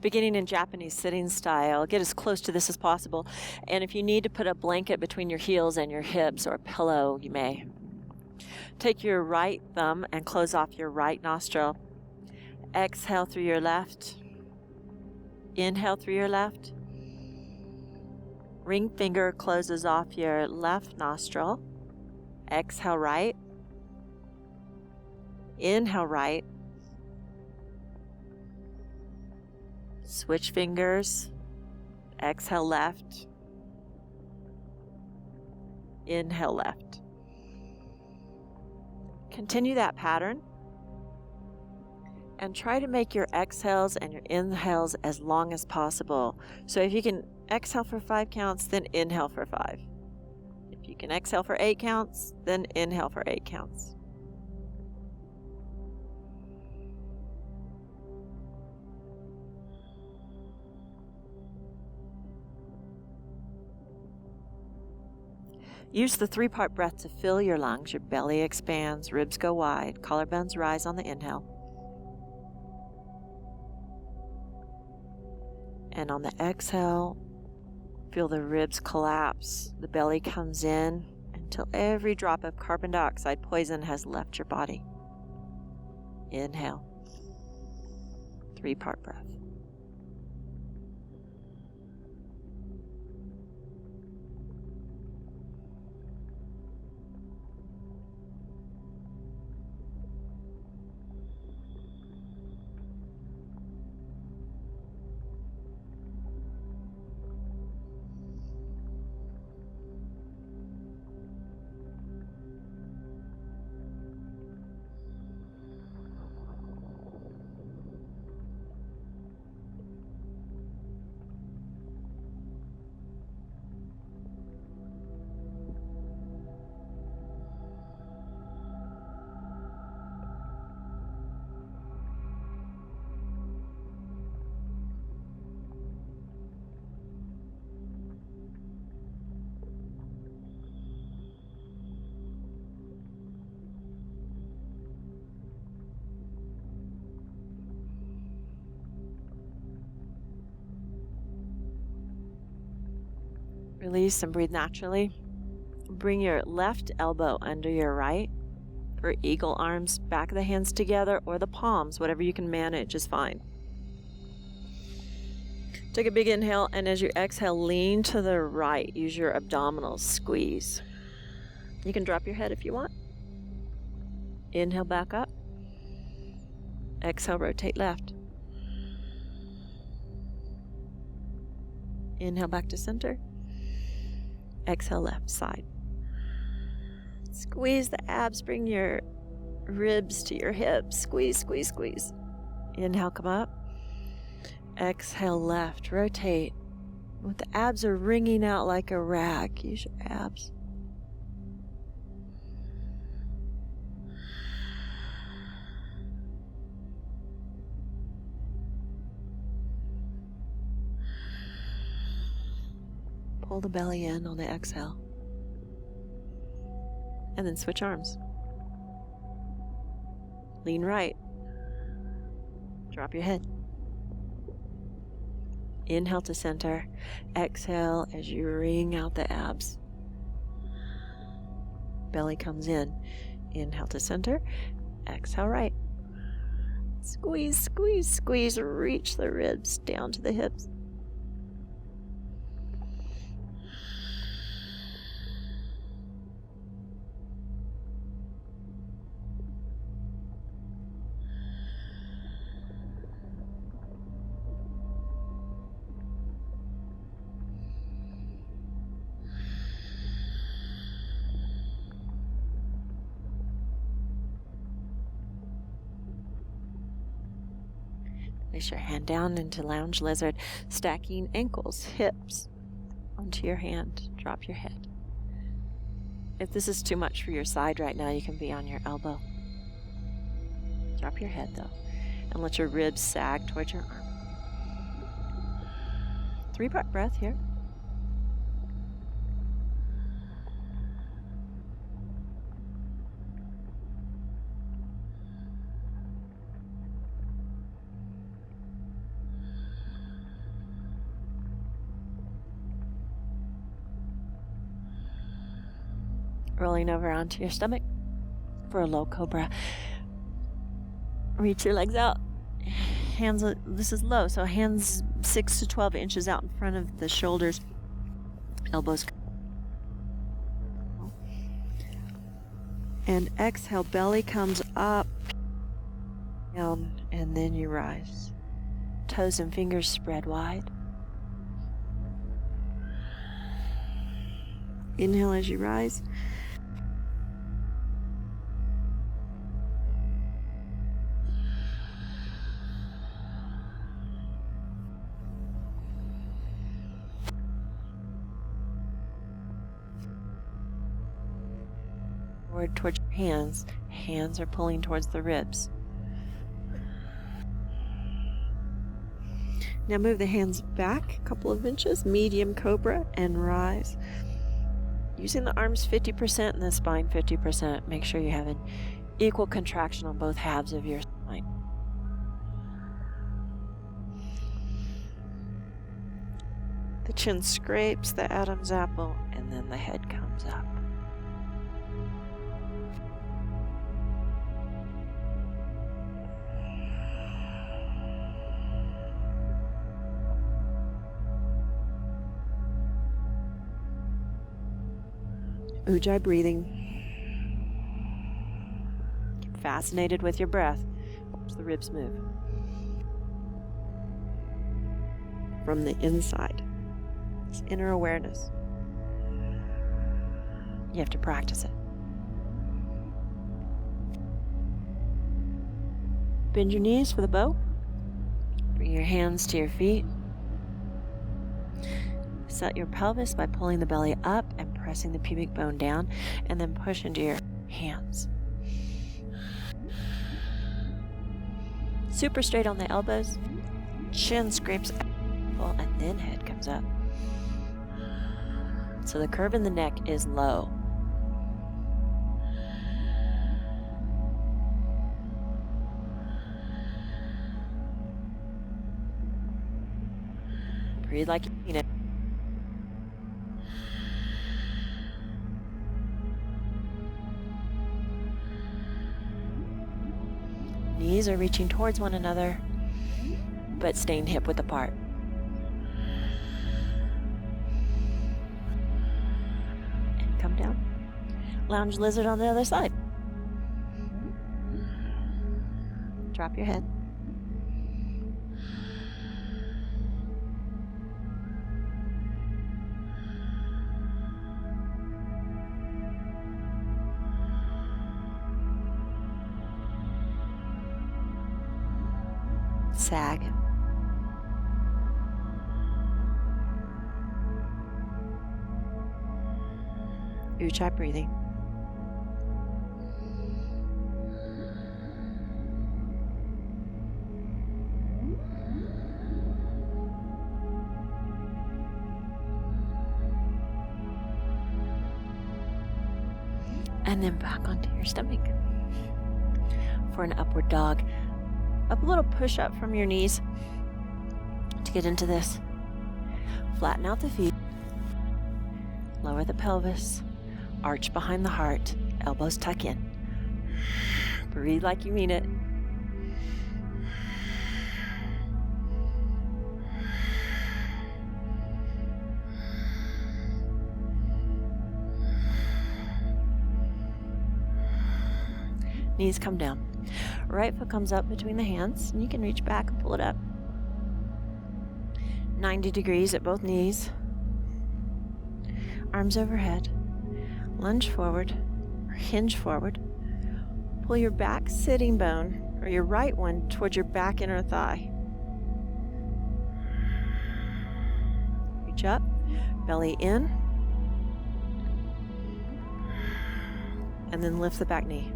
beginning in Japanese sitting style. Get as close to this as possible. And if you need to put a blanket between your heels and your hips or a pillow, you may. Take your right thumb and close off your right nostril. Exhale through your left. Inhale through your left. Ring finger closes off your left nostril. Exhale right. Inhale right. Switch fingers. Exhale left. Inhale left. Continue that pattern and try to make your exhales and your inhales as long as possible. So if you can exhale for 5 counts, then inhale for 5. If you can exhale for 8 counts, then inhale for 8 counts. Use the 3-part breath to fill your lungs. Your belly expands, ribs go wide, collarbones rise on the inhale. And on the exhale, feel the ribs collapse, the belly comes in until every drop of carbon dioxide poison has left your body. Inhale. 3-part breath. Release and breathe naturally. Bring your left elbow under your right for eagle arms, back of the hands together, or the palms, whatever you can manage is fine. Take a big inhale, and as you exhale, lean to the right. Use your abdominals, squeeze. You can drop your head if you want. Inhale back up. Exhale, rotate left. Inhale back to center. Exhale, left side. Squeeze the abs, bring your ribs to your hips. Squeeze, squeeze, squeeze. Inhale, come up. Exhale, left, rotate. With the abs are wringing out like a rag. Use your abs. Pull the belly in on the exhale. And then switch arms. Lean right. Drop your head. Inhale to center. Exhale as you wring out the abs. Belly comes in. Inhale to center. Exhale right. Squeeze, squeeze, squeeze. Reach the ribs down to the hips. Place your hand down into lounge lizard, stacking ankles, hips onto your hand. Drop your head. If this is too much for your side right now, you can be on your elbow. Drop your head though, and let your ribs sag towards your arm. 3-part breath here. rolling over onto your stomach for a low cobra. Reach your legs out. Hands, this is low, so hands 6 to 12 inches out in front of the shoulders. Elbows. And exhale, belly comes up, down, and then you rise. Toes and fingers spread wide. Inhale as you rise. Forward towards your hands. Hands are pulling towards the ribs. Now move the hands back a couple of inches, medium cobra, and rise. Using the arms 50% and the spine 50%. Make sure you have an equal contraction on both halves of your spine. The chin scrapes the Adam's apple, and then the head comes up. Ujjayi breathing. Get fascinated with your breath. Watch the ribs move. From the inside. It's inner awareness. You have to practice it. Bend your knees for the bow. Bring your hands to your feet. Set your pelvis by pulling the belly up and pressing the pubic bone down, and then push into your hands. Super straight on the elbows. Chin scrapes up, and then head comes up. So the curve in the neck is low. Breathe like you mean it. Knees are reaching towards one another, but staying hip width apart. And come down. Lounge lizard on the other side. Drop your head. Sag. Ujjayi breathing. And then back onto your stomach for an upward dog. Up a little push up from your knees to get into this. Flatten out the feet. Lower the pelvis. Arch behind the heart. Elbows tuck in. Breathe like you mean it. Knees come down. Right foot comes up between the hands, and you can reach back and pull it up. 90 degrees at both knees. Arms overhead. Lunge forward, or hinge forward. Pull your back sitting bone, or your right one, towards your back inner thigh. Reach up, belly in, and then lift the back knee.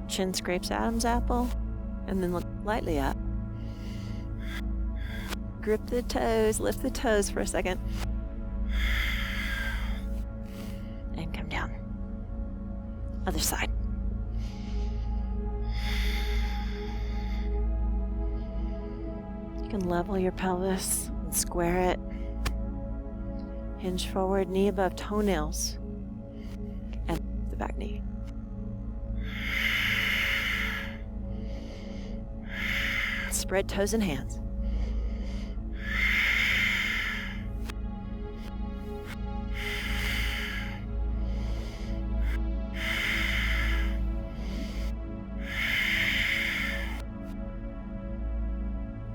Chin scrapes Adam's apple, and then look lightly up. Grip the toes, lift the toes for a second. And come down. Other side. You can level your pelvis and square it. Hinge forward, knee above toenails. And the back knee. Spread toes and hands.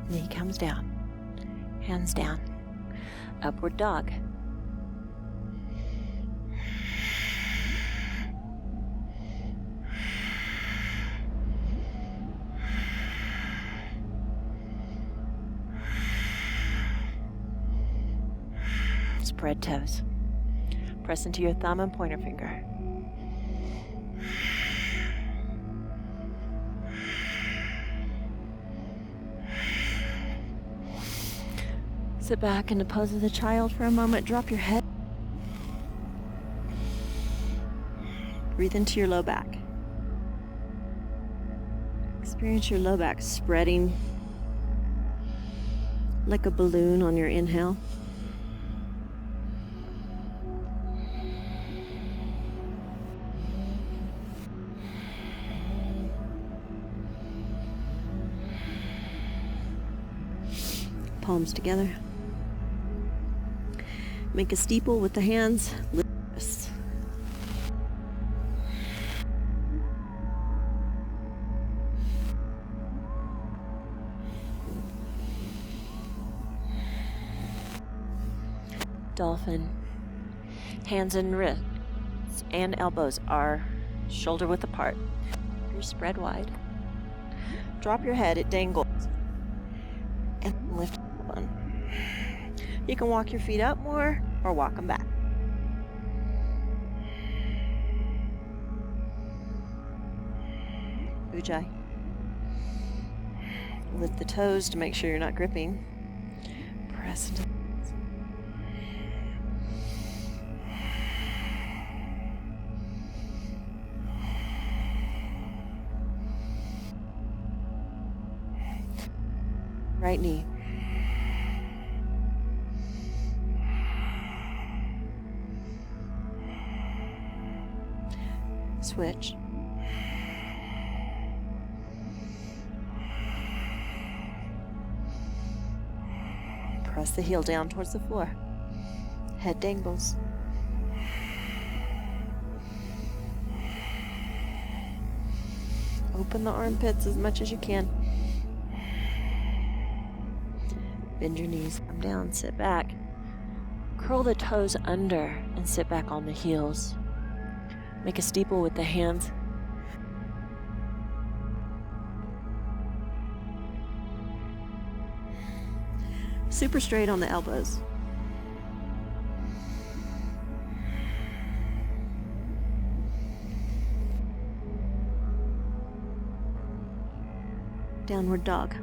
Knee comes down. Hands down. Upward dog. Spread toes. Press into your thumb and pointer finger. Sit back in the pose of the child for a moment. Drop your head. Breathe into your low back. Experience your low back spreading like a balloon on your inhale. Palms together. Make a steeple with the hands. Lift the wrists. Dolphin. Hands and wrists and elbows are shoulder width apart. You're spread wide. Drop your head, it dangles. And lift one. You can walk your feet up more or walk them back. Ujjayi. Lift the toes to make sure you're not gripping. Press into right knee. Switch. Press the heel down towards the floor. Head dangles. Open the armpits as much as you can. Bend your knees, come down, sit back. Curl the toes under and sit back on the heels. Make a steeple with the hands. Super straight on the elbows. Downward dog.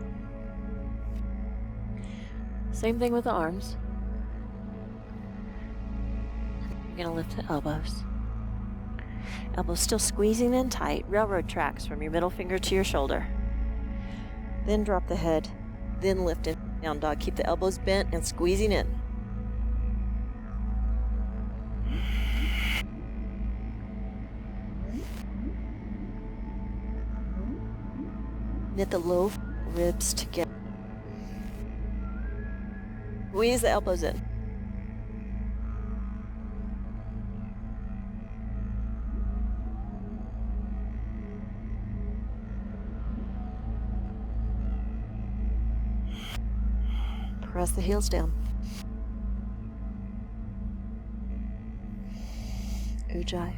Same thing with the arms. You're going to lift the elbows. Elbows still squeezing in tight, railroad tracks from your middle finger to your shoulder. Then drop the head, then lift it. Down dog. Keep the elbows bent and squeezing in. Knit the low ribs together. Squeeze the elbows in. Press the heels down. Ujjayi.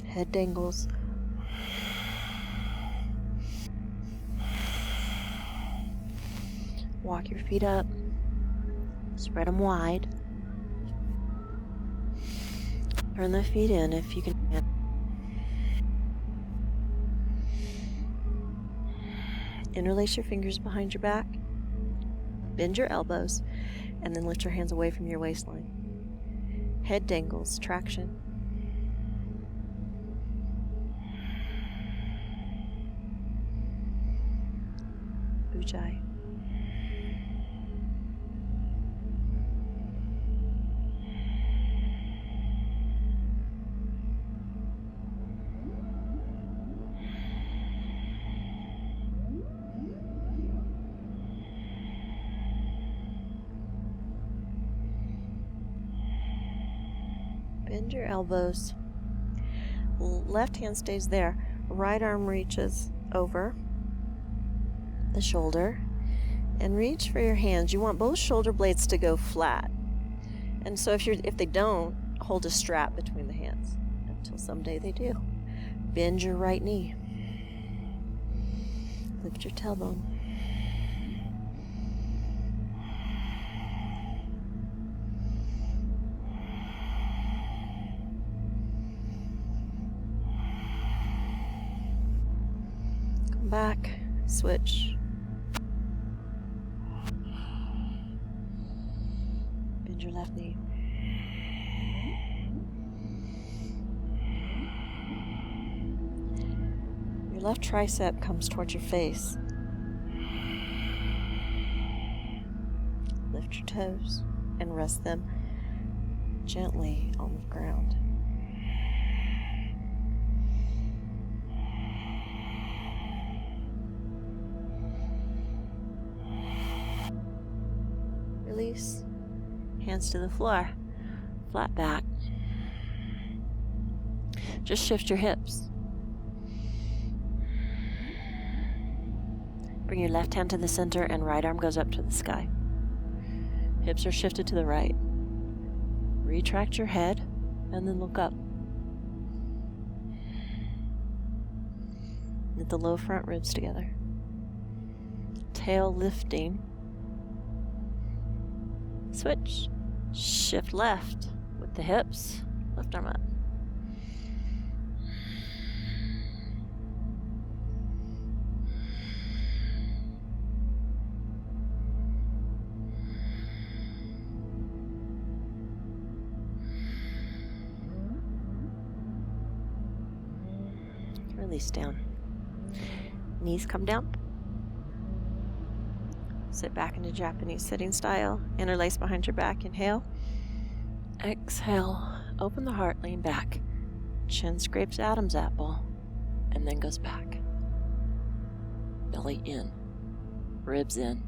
Head dangles. Walk your feet up. Spread them wide. Turn the feet in if you can. Interlace your fingers behind your back. Bend your elbows, and then lift your hands away from your waistline. Head dangles, traction. Ujjayi. Bend your elbows. Left hand stays there. Right arm reaches over the shoulder. And reach for your hands. You want both shoulder blades to go flat. And so if they don't, hold a strap between the hands until someday they do. Bend your right knee. Lift your tailbone. Come back. Switch. Bend your left knee. Your left tricep comes towards your face. Lift your toes and rest them gently on the ground. Release. Hands to the floor. Flat back. Just shift your hips. Bring your left hand to the center and right arm goes up to the sky. Hips are shifted to the right. Retract your head and then look up. Knit the low front ribs together. Tail lifting. Switch. Shift left with the hips. Left arm up. Release down. Knees come down. Sit back into Japanese sitting style. Interlace behind your back. Inhale. Exhale. Open the heart, lean back. Chin scrapes Adam's apple and then goes back. Belly in. Ribs in.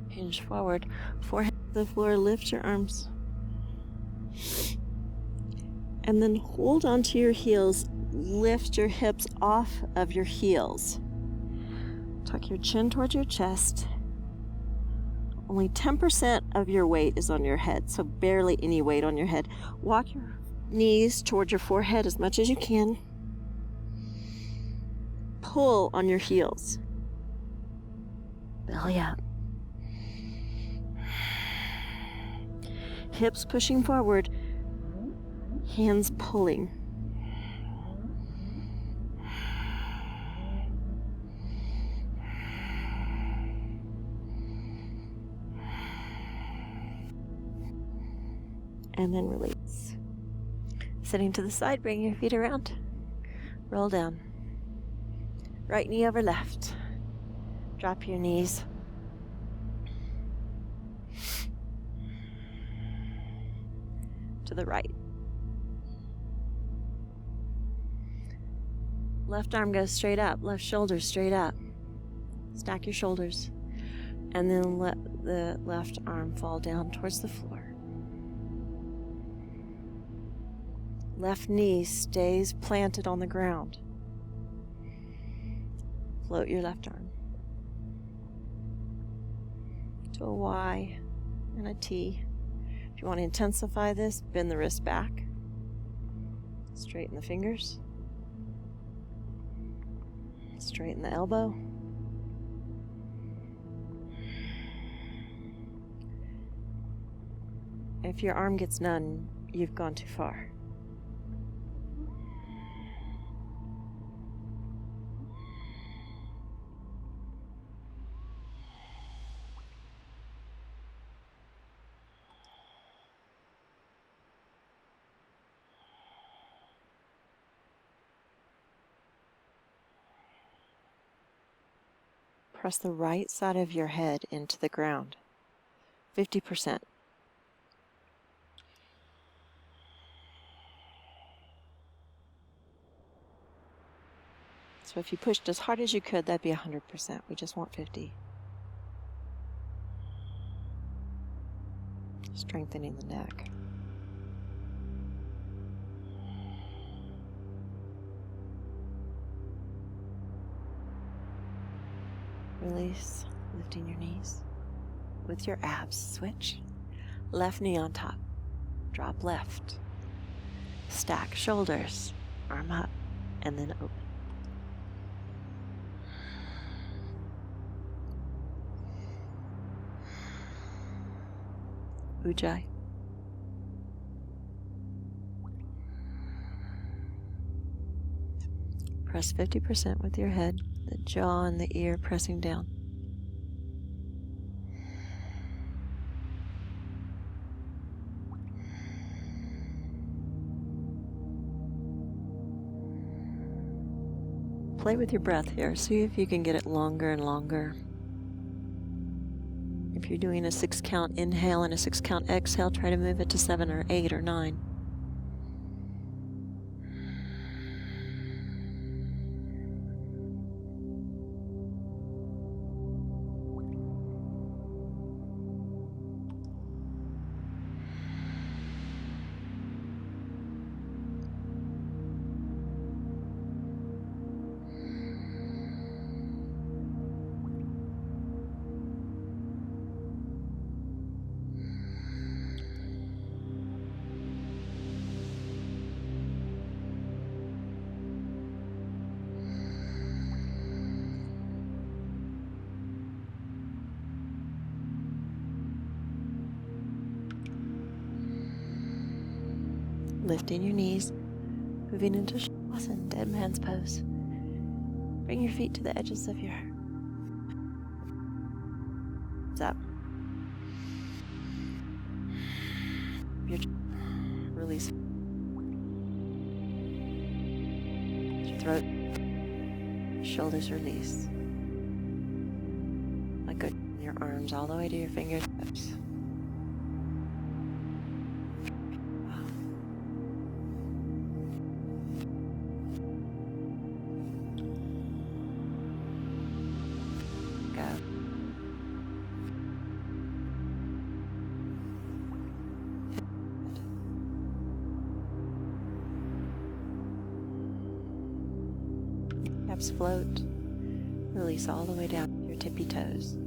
Hinge forward. Forehead to the floor. Lift your arms. And then hold onto your heels. Lift your hips off of your heels. Tuck your chin towards your chest. Only 10% of your weight is on your head, so barely any weight on your head. Walk your knees towards your forehead as much as you can. Pull on your heels. Belly up. Hips pushing forward. Hands pulling. And then release. Sitting to the side, bring your feet around. Roll down. Right knee over left. Drop your knees. To the right. Left arm goes straight up, left shoulder straight up. Stack your shoulders. And then let the left arm fall down towards the floor. Left knee stays planted on the ground. Float your left arm to a Y and a T. If you want to intensify this, bend the wrist back. Straighten the fingers. Straighten the elbow. If your arm gets none, you've gone too far. Press the right side of your head into the ground. 50%. So if you pushed as hard as you could, that'd be 100%. We just want 50. strengthening the neck. Release, lifting your knees. With your abs, switch. Left knee on top. Drop left. Stack shoulders, arm up, and then open. Ujjayi. Press 50% with your head, the jaw and the ear pressing down. Play with your breath here. See if you can get it longer and longer. If you're doing a 6 count inhale and a 6 count exhale, try to move it to 7 or 8 or 9. Lifting your knees, moving into Shavasana, dead man's pose. Bring your feet to the edges of your up. Your release. Your throat, shoulders release. Let go your arms all the way to your fingertips. Float. Release all the way down to your tippy toes.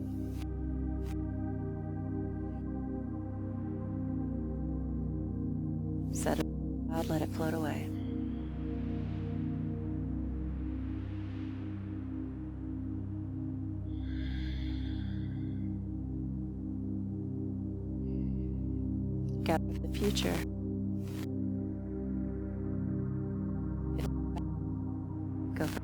Set it out, let it float away. Got the future. Go for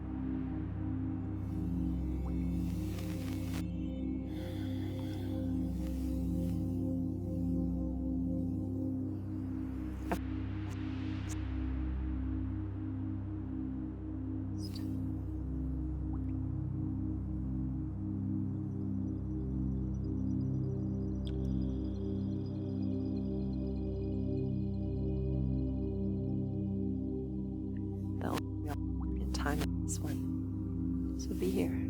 in time this one. So be here.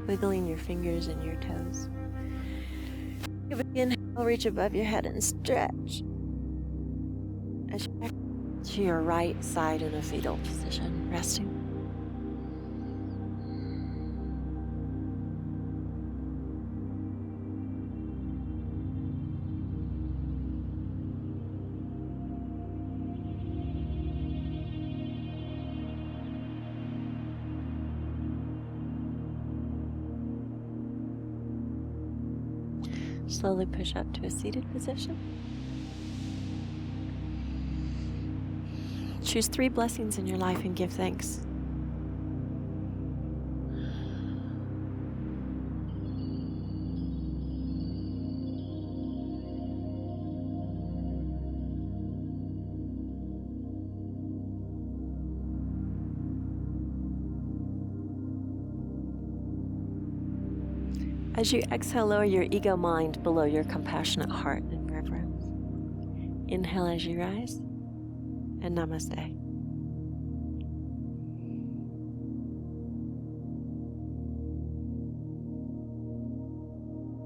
wiggling your fingers and your toes. Give a inhale, reach above your head and stretch. As you back to your right side in a fetal position, resting. Slowly push up to a seated position. Choose 3 blessings in your life and give thanks. As you exhale, lower your ego mind below your compassionate heart in reverence. Inhale as you rise, and namaste.